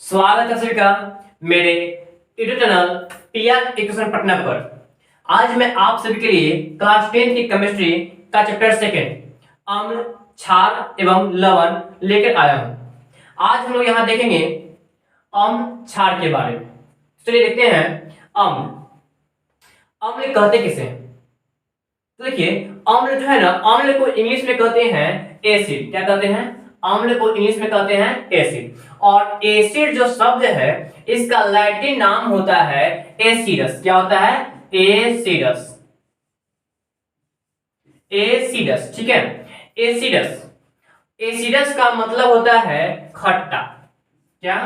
स्वागत है सभी का मेरे YouTube channel TR education Patna पर। आज मैं आप सभी के लिए क्लास 10 की केमिस्ट्री का चैप्टर सेकंड अम्ल, क्षार एवं लवण लेकर आया हूं। आज हम लोग यहाँ देखेंगे अम्ल क्षार के बारे में। चलिए देखते हैं अम्ल। अम्ल कहते किसे हैं? तो देखिए अम्ल जो है ना, अम्ल को इंग्लिश में कहते हैं एसिड। क्या कहते हैं? अम्ल को इंग्लिश में कहते हैं एसिड। और एसिड जो शब्द है इसका लैटिन नाम होता है एसिडस। क्या होता है? एसिडस। एसिडस, ठीक है। एसिडस, एसिडस का मतलब होता है खट्टा। क्या?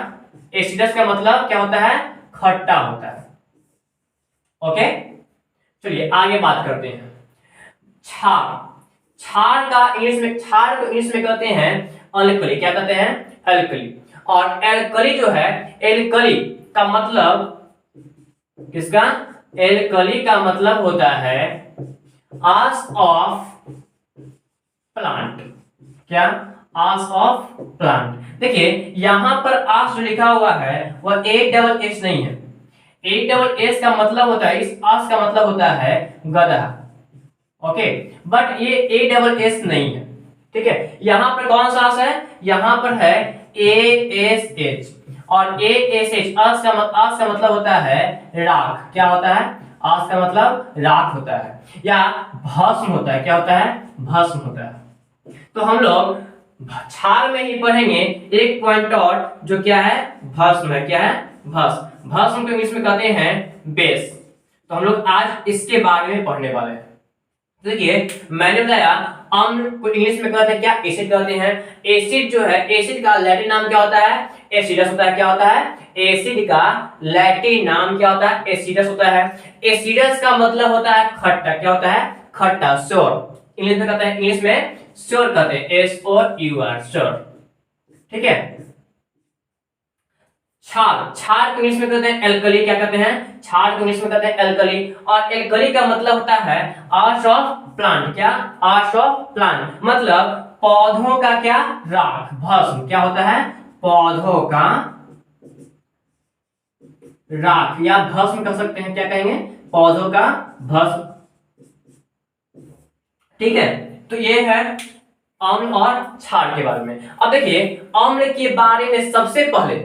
एसिडस का मतलब क्या होता है? खट्टा होता है। ओके, चलिए आगे बात करते हैं। क्षार, क्षार का इंग्लिश में, क्षार को इंग्लिश में कहते हैं अल्कली। क्या कहते हैं? अल्कली। और एल्कली जो है, एल्कली का मतलब किसका? एल्कली का मतलब होता है आस ऑफ प्लांट। क्या? Ash of plant. देखिए यहां पर आस जो लिखा हुआ है वह ए डबल एस नहीं है। ए डबल एस का मतलब होता है, इस आस का मतलब होता है गधा। ओके, बट ये ए डबल एस नहीं है, ठीक है। यहां पर कौन सा आस है? यहां पर है ए एस एच। और ए एस एच आस का मतलब होता है राख। क्या होता है? आस का मतलब राख होता है या भस्म होता है। क्या होता है? भस्म होता है। तो हम लोग क्षार में ही पढ़ेंगे एक पॉइंट और, जो क्या है? भस्म है। क्या है? भस्म। भस्म को इंग्लिश में कहते हैं बेस। तो हम लोग आज इसके बारे में पढ़ने वाले हैं। देखिए मैंने बताया अम्ल को इंग्लिश में कहते हैं क्या? एसिड कहते हैं। एसिड जो है, एसिड का लैटिन नाम क्या होता है? एसिडस होता है। क्या होता है? एसिड का लैटिन नाम क्या होता है? एसिडस होता है। एसिडस का मतलब होता है खट्टा। क्या होता है? खट्टा, श्योर। इंग्लिश में कहते हैं, इंग्लिश में श्योर कहते हैं, S O U R, sure, ठीक है। क्षार, क्षार को इंग्लिश में कहते हैं एल्कली। क्या कहते हैं? क्षार को इंग्लिश में कहते हैं एल्कली। और एल्कली का मतलब होता है आश ऑफ प्लांट। क्या? आश ऑफ प्लांट मतलब पौधों का क्या? राख, भस्म। क्या होता है? पौधों का राख या भस्म कह सकते हैं। क्या कहेंगे? पौधों का भस्म, ठीक है। तो ये है अम्ल और क्षार के बारे में। अब देखिए अम्ल के बारे में सबसे पहले,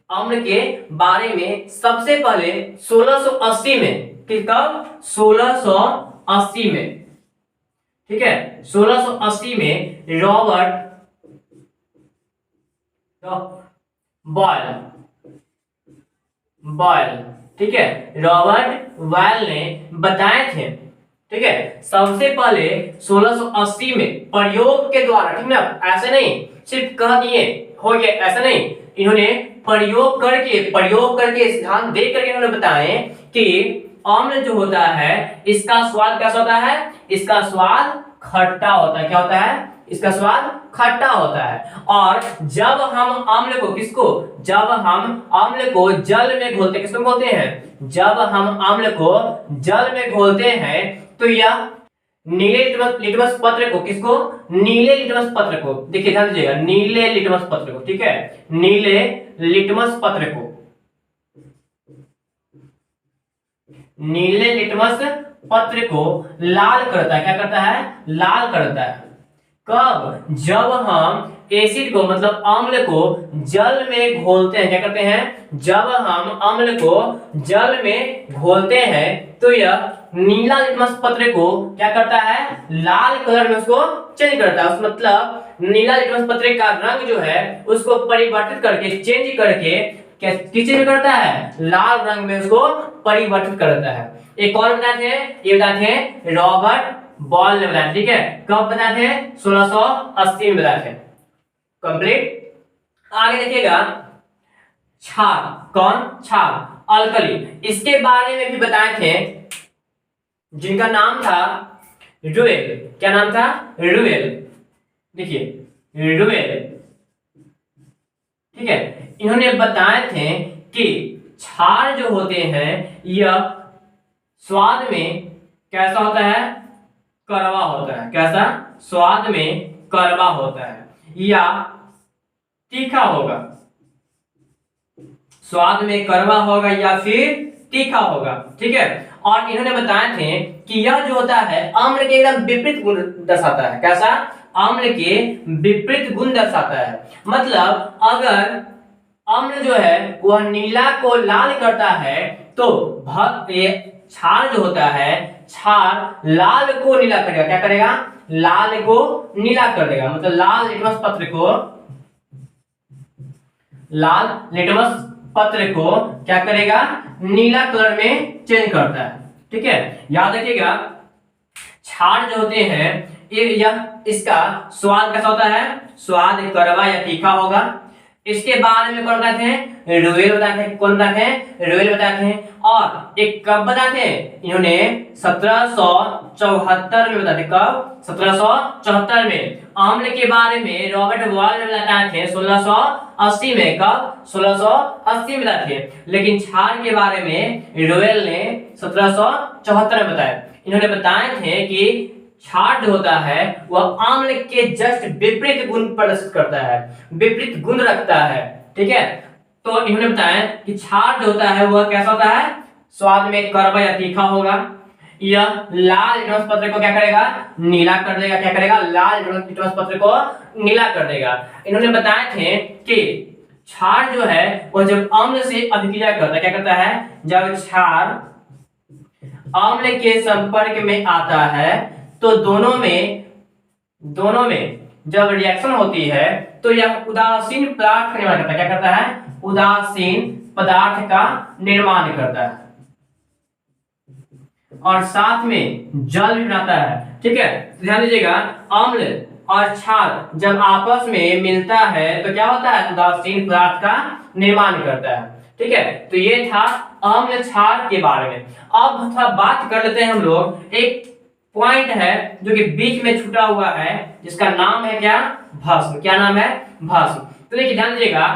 अम्ल के बारे में सबसे पहले 1680 में, कब? 1680 में, ठीक है। 1680 में रॉबर्ट बॉयल, बॉयल, ठीक है, रॉबर्ट बॉयल ने बताए थे, ठीक है। सबसे पहले 1680 में प्रयोग के द्वारा, ठीक ना, ऐसे नहीं सिर्फ कह दिए हो गया, ऐसा नहीं, इन्होंने प्रयोग करके सिद्धांत दे करके इन्होंने बताए कि अम्ल जो होता है इसका स्वाद कैसा होता है? इसका स्वाद खट्टा होता है। क्या होता है? इसका स्वाद खट्टा होता है। और जब हम अम्ल को, किसको? जब हम अम्ल को जल में घोलते, किसको घोलते हैं? जब हम अम्ल को जल में घोलते हैं तो यह नीले लिटमस पत्र को, किसको? नीले लिटमस पत्र को, देखिए ध्यान दीजिएगा, नीले लिटमस पत्र को, ठीक है, नीले लिटमस पत्र को, नीले लिटमस पत्र को लाल करता है। क्या करता है? लाल करता है। कब? जब हम एसिड को, मतलब अम्ल को जल में घोलते हैं। क्या करते हैं? जब हम अम्ल को जल में घोलते हैं तो यह नीला लिटमस पत्र को क्या करता है? लाल कलर में उसको चेंज करता है। मतलब नीला लिटमस पत्र का रंग जो है उसको परिवर्तित करके, चेंज करके क्या किस चीज में करता है? लाल रंग में उसको परिवर्तित करता है। एक और बताए थे, ये बताए थे रॉबर्ट बॉयल ने बताया, ठीक है। कब बताए थे? 1680 में बताए थे। कंप्लीट। आगे देखिएगा क्षार, कौन? क्षार, अल्कली, इसके बारे में भी बताए थे, जिनका नाम था रुएल। क्या नाम था? रुएल, देखिए रुएल, ठीक है। इन्होंने बताए थे कि क्षार जो होते हैं यह स्वाद में कैसा होता है? कड़वा होता है। कैसा? स्वाद में कड़वा होता है या तीखा होगा, स्वाद में कड़वा होगा या फिर तीखा होगा। ठीक है, और इन्होंने बताए थे कि यह जो होता है अम्ल के एकदम विपरीत गुण दर्शाता है। कैसा? अम्ल के विपरीत गुण दर्शाता है। मतलब अगर अम्ल जो है वह नीला को लाल करता है तो ये क्षार जो होता है, क्षार लाल को नीला करेगा। क्या करेगा? लाल को नीला कर देगा। मतलब लाल लिटमस पत्र को क्या करेगा? नीला कलर में चेंज करता है। ठीक है, याद रखिएगा क्षार जो होते हैं इसका स्वाद कैसा होता है? स्वाद कड़वा या तीखा होगा। इसके बारे में कौन बताते हैं? रोयल बताते हैं। कौन बताते हैं? रोयल बताते हैं। और एक कब बताते हैं? इन्होंने 1774 में बताते। कब? 1774 में। अम्ल के बारे में रॉबर्ट बॉयल बताते थे 1680 में। कब? 1680 में बताते थे। लेकिन क्षार के बारे में रोयल ने 1774 में बताया। इन्होंने बताए थे कि क्षार जो होता है वह अम्ल के जस्ट विपरीत गुण प्रदर्शित करता है, विपरीत गुण रखता है। ठीक है, तो इन्होंने बताया कि क्षार जो होता है वह कैसा होता है? स्वाद में कड़वा या तीखा होगा। यह लाल लिटमस पत्र को क्या करेगा? नीला कर देगा। क्या करेगा? लाल लिटमस पत्र को नीला कर देगा। इन्होंने बताए थे कि क्षार जो है वह जब अम्ल से अभिक्रिया करता है, क्या करता है? जब क्षार अम्ल के संपर्क में आता है तो दोनों में जब रिएक्शन होती है तो यह उदासीन पदार्थ का निर्माण करता है। क्या करता है? उदासीन पदार्थ का निर्माण करता है और साथ में जल भी बनाता है। ठीक है, ध्यान दीजिएगा अम्ल और क्षार जब आपस में मिलता है तो क्या होता है? उदासीन पदार्थ का निर्माण करता है। ठीक है, तो ये था अम्ल क्षार के बारे में। अब थोड़ा बात कर लेते हैं हम लोग। एक पॉइंट है जो कि बीच में छूटा हुआ है जिसका नाम है क्या? भस्म। क्या नाम है? भस्म। तो देखिए ध्यान दीजिएगा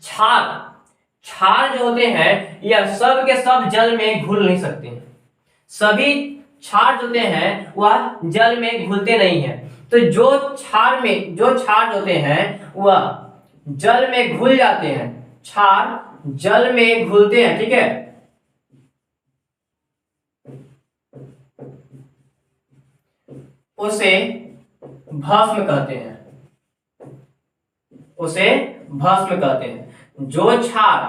क्षार जो होते हैं यह सब के सब जल में घुल नहीं सकते हैं। सभी क्षार जो होते हैं वह जल में घुलते नहीं हैं। तो जो क्षार होते हैं वह जल में घुल जाते हैं। क्षार जल में घुलते हैं। ठीक है, उसे भस्म कहते हैं। जो क्षार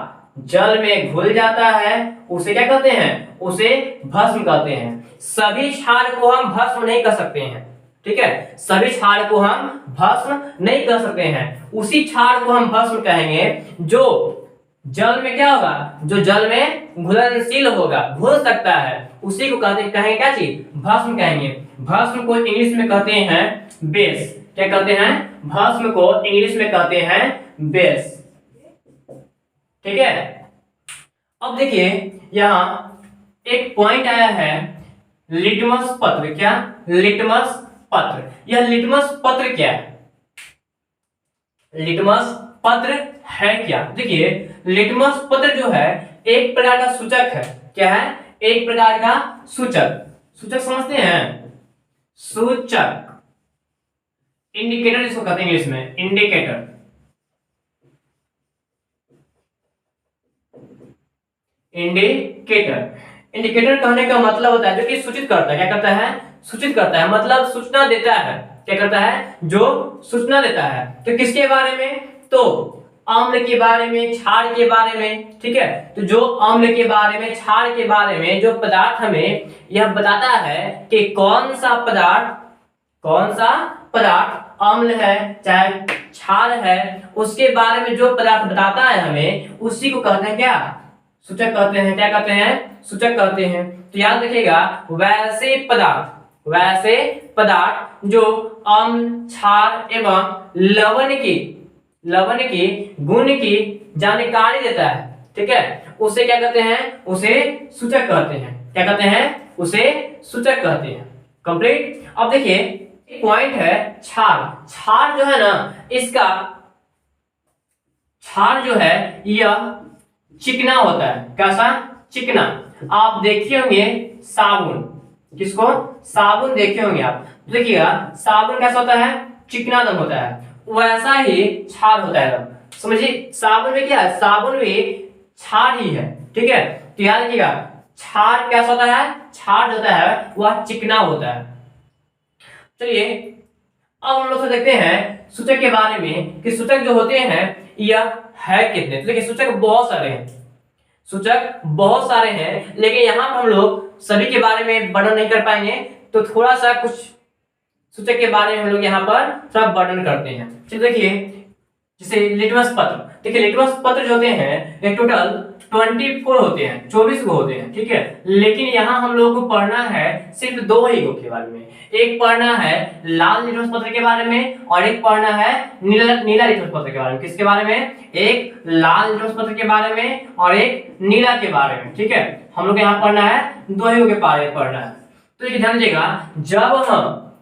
जल में घुल जाता है उसे क्या कहते हैं? उसे भस्म कहते हैं। सभी क्षार को हम भस्म नहीं कर सकते हैं। ठीक है, सभी क्षार को हम भस्म नहीं कर सकते हैं। उसी क्षार को हम भस्म कहेंगे जो जल में क्या होगा? जो जल में घुलनशील होगा, घुल सकता है, उसी को कहेंगे क्या चीज? भस्म कहेंगे। भस्म को इंग्लिश में कहते हैं बेस। क्या कहते हैं? भस्म को इंग्लिश में कहते हैं बेस। ठीक है, अब देखिए यहां एक पॉइंट आया है लिटमस पत्र। क्या? लिटमस पत्र। यह लिटमस पत्र क्या है? लिटमस पत्र है क्या? देखिए लिटमस पत्र जो है एक प्रकार का सूचक है। क्या है? एक प्रकार का सूचक। सूचक समझते हैं? सूचक, इंडिकेटर जिसको कहते हैं इंग्लिश में, इंडिकेटर। इंडिकेटर कहने का मतलब होता है जो कि सूचित करता है। क्या करता है? सूचित करता है, मतलब सूचना देता है। क्या करता है? जो सूचना देता है। तो किसके बारे में? तो अम्ल के बारे में, क्षार के बारे में। ठीक है, तो जो अम्ल के बारे में, क्षार के बारे में जो पदार्थ हमें यह बताता है कि कौन सा पदार्थ अम्ल है चाहे क्षार है, उसके बारे में जो पदार्थ बताता है हमें, उसी को कहते हैं क्या? सूचक कहते हैं। क्या कहते हैं? सूचक कहते हैं। तो याद रखिएगा वैसे पदार्थ जो अम्ल, क्षार एवं लवण की गुण की जानकारी देता है। ठीक है, उसे क्या कहते हैं? उसे सूचक कहते हैं। क्या कहते हैं? उसे सूचक कहते हैं। कंप्लीट। अब देखिए एक पॉइंट है क्षार जो है ना, इसका क्षार जो है यह चिकना होता है। कैसा? चिकना। आप देखे होंगे साबुन। किसको? साबुन देखे होंगे आप। देखिएगा साबुन कैसा होता है? चिकना दम होता है। वैसा ही क्षार होता है। समझिए साबुन में क्या है, साबुन में क्षार ही है, ठीक है। तो याद रखिएगा क्षार कैसा होता है, क्षार होता है वह चिकना होता है। चलिए अब हम लोग से देखते हैं सूचक के बारे में कि सूचक जो होते हैं यह है कितने। तो देखिए सूचक बहुत सारे हैं, सूचक बहुत सारे हैं, लेकिन यहाँ पर हम लोग सभी के बारे में वर्णन नहीं कर पाएंगे, तो थोड़ा सा कुछ सूचक के बारे में हम लोग यहाँ पर थोड़ा वर्णन करते हैं। चलिए देखिए जैसे लिटमस पत्र, देखिए लिटमस पत्र जो होते हैं ये टोटल 24 होते हैं, 24 गो होते हैं, ठीक है। लेकिन यहाँ हम लोगों को पढ़ना है सिर्फ 2 ही गो के बारे में। एक पढ़ना है लाल लिटमस पत्र के बारे में और एक पढ़ना है नीला लिटमस पत्र के बारे में। किसके बारे में, एक लाल लिटमस पत्र के बारे में और एक नीला के बारे में, ठीक है। हम लोग यहाँ पढ़ना है 2 ही गो के बारे में पढ़ना है। तो ये ध्यान दीजिएगा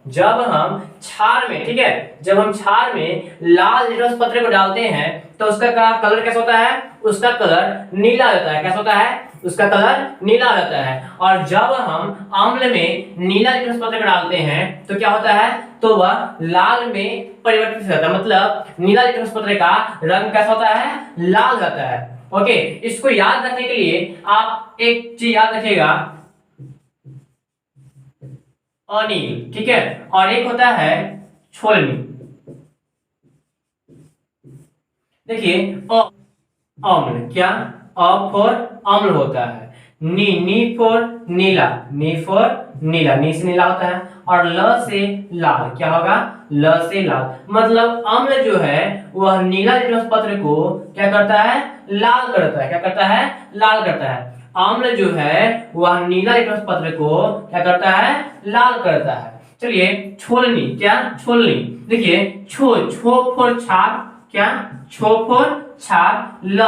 जब हम क्षार में, ठीक है, जब हम क्षार में लाल लिटमस पत्र को डालते हैं तो उसका कलर कैसा होता है, उसका कलर नीला होता है। कैसा होता है, उसका कलर नीला होता है। और जब हम अम्ल में नीला लिटमस पत्र को डालते हैं तो क्या होता है, तो वह लाल में परिवर्तित हो जाता है। मतलब नीला लिटमस पत्र का रंग कैसा होता है, लाल होता है। ओके, इसको याद रखने के लिए आप एक चीज याद रखिएगा, अनील, ठीक है, और एक होता है छोलनी। देखिए अम्ल, क्या अ फॉर अम्ल होता है, नी फॉर नीला, नी से नीला होता है, और ल से लाल, क्या होगा, ल से लाल। मतलब अम्ल जो है वह नीला लिटमस पत्र को क्या करता है, लाल करता है। क्या करता है, लाल करता है। अम्ल जो है वह नीला लिटमस पत्र को क्या करता है, लाल करता है। चलिए छोलनी, क्या छोलनी, देखिए छो फॉर छाप, क्या छो फॉर छाप, ल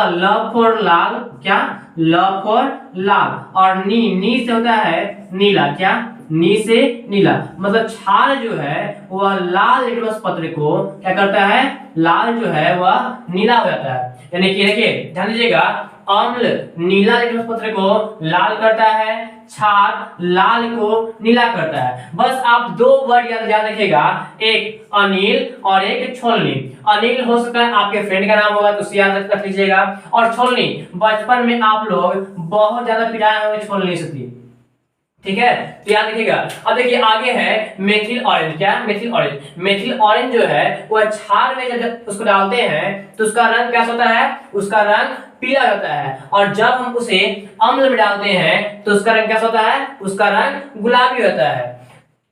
फॉर लाल, क्या ल फॉर लाल, और नी से होता है नीला, क्या नी से नीला। मतलब क्षार जो है वह लाल लिटमस पत्र को क्या करता है, लाल जो है वह नीला हो जाता है। यानी कि देखिए ध्यान दीजिएगा, अम्ल नीला लिटमस पत्र को लाल करता है, क्षार लाल को नीला करता है। बस आप 2 वर्ड याद रखिएगा, एक अनिल और एक छोलनी। अनिल हो सकता है आपके फ्रेंड का नाम होगा तो उसे याद रख लीजिएगा, और छोलनी बचपन में आप लोग बहुत ज्यादा पिटाए होंगे छोलनी से, ठीक है, तो याद रखिएगा। अब देखिए आगे है मेथिल ऑरेंज, क्या मेथिल ऑरेंज। मेथिल ऑरेंज जो है वह क्षार में जब उसको डालते हैं तो उसका रंग कैसा होता है, उसका रंग पीला होता है। और जब हम उसे अम्ल में डालते हैं तो उसका रंग कैसा होता है, उसका रंग गुलाबी होता है।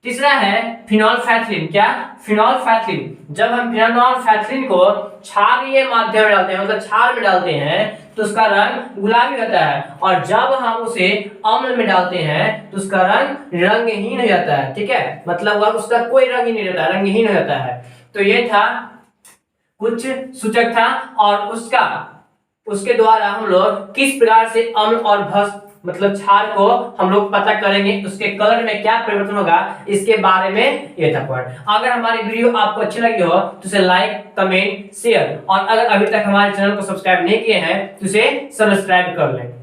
तीसरा है फिनोल्फेथलीन, क्या फिनोल्फेथलीन। जब हम फिनोल्फेथलीन को क्षारीय माध्यम में डालते हैं, मतलब क्षार में डालते हैं तो उसका रंग गुलाबी होता है, और जब हम उसे अम्ल में डालते हैं तो उसका रंग रंगहीन हो जाता है, ठीक है। मतलब वह उसका कोई रंग ही नहीं रहता, रंगहीन हो जाता है। तो ये था कुछ सूचक था, और उसके द्वारा हम लोग किस प्रकार से अम्ल और भस्म मतलब क्षार को हम लोग पता करेंगे, उसके कलर में क्या परिवर्तन होगा, इसके बारे में ये था पॉइंट। अगर हमारी वीडियो आपको अच्छी लगी हो तो इसे लाइक, कमेंट, शेयर, और अगर अभी तक हमारे चैनल को सब्सक्राइब नहीं किए हैं तो इसे सब्सक्राइब कर लें।